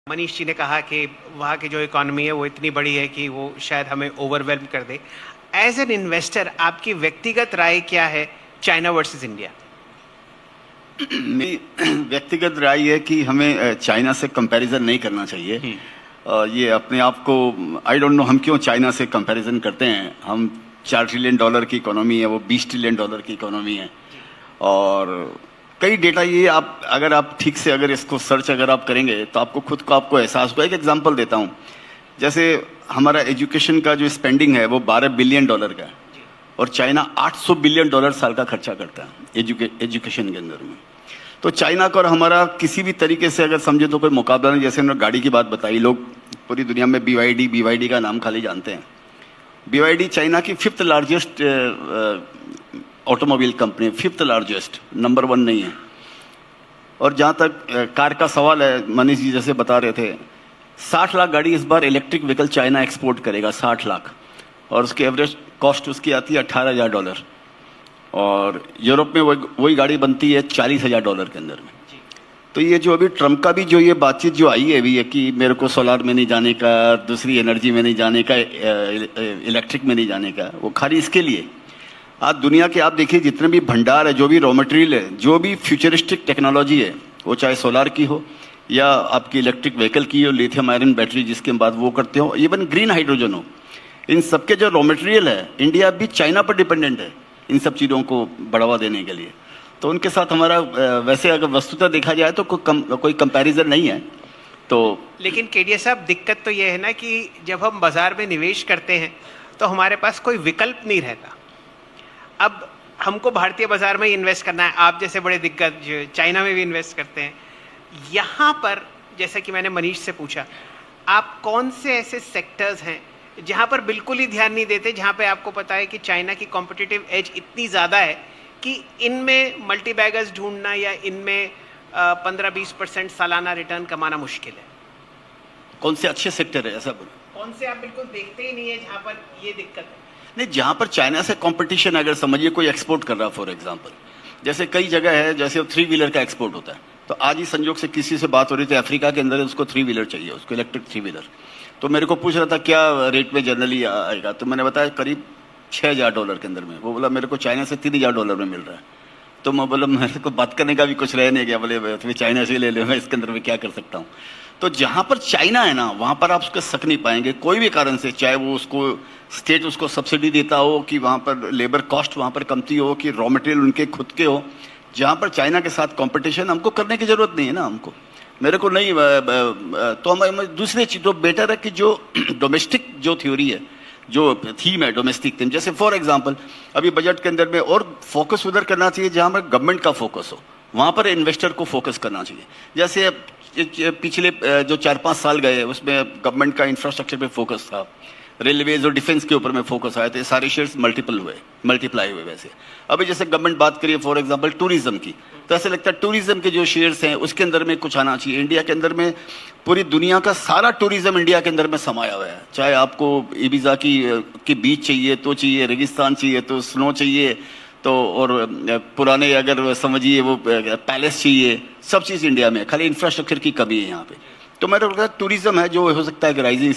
मनीष जी ने कहा कि वहाँ की जो इकॉनमी है वो इतनी बड़ी है कि वो शायद हमें ओवरवेल्म कर दे। एज एन इन्वेस्टर आपकी व्यक्तिगत राय क्या है चाइना वर्सेस इंडिया? मेरी व्यक्तिगत राय है कि हमें चाइना से कंपैरिजन नहीं करना चाहिए। ये अपने आप को आई डोंट नो हम क्यों चाइना से कंपैरिजन करते हैं। हम 4 ट्रिलियन डॉलर की इकोनॉमी है, वो 20 ट्रिलियन डॉलर की इकोनॉमी है। और कई डेटा ये अगर आप ठीक से अगर इसको सर्च अगर आप करेंगे तो आपको खुद को आपको एहसास होगा। एक एग्जांपल देता हूँ, जैसे हमारा एजुकेशन का जो स्पेंडिंग है वो 12 बिलियन डॉलर का है और चाइना 800 बिलियन डॉलर साल का खर्चा करता है एजुकेशन के अंदर में। तो चाइना का और हमारा किसी भी तरीके से अगर समझे तो कोई मुकाबला नहीं। जैसे उन्होंने गाड़ी की बात बताई, लोग पूरी दुनिया में BYD का नाम खाली जानते हैं। BYD चाइना की 5th largest automobile company, 5th largest, number 1 नहीं है। और जहाँ तक कार का सवाल है, मनीष जी जैसे बता रहे थे, 60 लाख गाड़ी इस बार इलेक्ट्रिक व्हीकल चाइना एक्सपोर्ट करेगा, 60 लाख। और उसकी एवरेज कॉस्ट उसकी आती है $18,000। और यूरोप में वही गाड़ी बनती है $40,000 के अंदर में। तो ये जो अभी ट्रम्प का भी जो ये बातचीत जो आई है अभी है कि मेरे को सोलार में नहीं जाने का, दूसरी एनर्जी में नहीं जाने का, इलेक्ट्रिक में नहीं जाने का, वो खाली इसके लिए। आज दुनिया के आप देखिए जितने भी भंडार है, जो भी रॉ मटेरियल है, जो भी फ्यूचरिस्टिक टेक्नोलॉजी है, वो चाहे सोलार की हो या आपकी इलेक्ट्रिक व्हीकल की हो, लिथियम आयरन बैटरी जिसके बाद वो करते हो, इवन ग्रीन हाइड्रोजन हो, इन सबके जो रॉ मटेरियल है, इंडिया भी चाइना पर डिपेंडेंट है इन सब चीज़ों को बढ़ावा देने के लिए। तो उनके साथ हमारा वैसे अगर वस्तुतः देखा जाए तो कोई कंपैरिजन नहीं है। तो लेकिन केडिया साहब, दिक्कत तो ये है ना कि जब हम बाजार में निवेश करते हैं तो हमारे पास कोई विकल्प नहीं रहता। अब हमको भारतीय बाजार में ही इन्वेस्ट करना है। आप जैसे बड़े दिग्गज चाइना में भी इन्वेस्ट करते हैं। यहाँ पर जैसा कि मैंने मनीष से पूछा, आप कौन से ऐसे सेक्टर्स हैं जहाँ पर बिल्कुल ही ध्यान नहीं देते, जहाँ पे आपको पता है कि चाइना की कॉम्पिटिटिव एज इतनी ज़्यादा है कि इनमें मल्टीबैगर्स ढूंढना या इनमें 15-20% सालाना रिटर्न कमाना मुश्किल है? कौन से अच्छे सेक्टर है ऐसा बोलो? कौन से आप बिल्कुल देखते ही नहीं है जहाँ पर ये दिक्कत है? नहीं, जहाँ पर चाइना से कंपटीशन अगर समझिए कोई एक्सपोर्ट कर रहा है, फॉर एग्जांपल जैसे कई जगह है, जैसे 3 व्हीलर का एक्सपोर्ट होता है। तो आज ही संयोग से किसी से बात हो रही थी, अफ्रीका के अंदर उसको 3 व्हीलर चाहिए, उसको इलेक्ट्रिक 3 व्हीलर। तो मेरे को पूछ रहा था क्या रेट में जनरली आएगा, तो मैंने बताया करीब $6,000 के अंदर में। वो बोला मेरे को चाइना से $3,000 में मिल रहा है। तो मैं बोला मेरे को बात करने का भी कुछ रह नहीं गया, बोले तुम्हें चाइना से ले लो, मैं इसके अंदर में क्या कर सकता हूँ। तो जहाँ पर चाइना है ना, वहाँ पर आप उसको सक नहीं पाएंगे कोई भी कारण से, चाहे वो उसको स्टेट उसको सब्सिडी देता हो, कि वहाँ पर लेबर कॉस्ट वहाँ पर कमती हो, कि रॉ मटेरियल उनके खुद के हो। जहाँ पर चाइना के साथ कंपटीशन हमको करने की जरूरत नहीं है ना, हमको मेरे को नहीं। तो हम दूसरे चीज तो बेटर है कि जो डोमेस्टिक जो थ्योरी है, जो थीम है डोमेस्टिक थीम, जैसे फॉर एग्जांपल अभी बजट के अंदर में और फोकस उधर करना चाहिए जहाँ पर गवर्नमेंट का फोकस हो, वहाँ पर इन्वेस्टर को फोकस करना चाहिए। जैसे पिछले जो 4-5 साल गए उसमें गवर्नमेंट का इंफ्रास्ट्रक्चर पे फोकस था, रेलवेज और डिफेंस के ऊपर में फोकस आया, तो सारे शेयर्स मल्टीप्लाई हुए। वैसे अभी जैसे गवर्नमेंट बात करिए फॉर एग्जांपल टूरिज्म की, तो ऐसे लगता है टूरिज्म के जो शेयर्स हैं उसके अंदर में कुछ आना चाहिए। इंडिया के अंदर में पूरी दुनिया का सारा टूरिज्म इंडिया के अंदर में समाया हुआ है। चाहे आपको इबिजा की बीच चाहिए तो चाहिए, रेगिस्तान चाहिए तो स्नो चाहिए, तो और पुराने अगर समझिए वो पैलेस चाहिए, सब चीज़ इंडिया में। खाली इंफ्रास्ट्रक्चर की कमी है यहाँ पे। तो मेरे को टूरिज्म है जो हो सकता है कि राइजिंग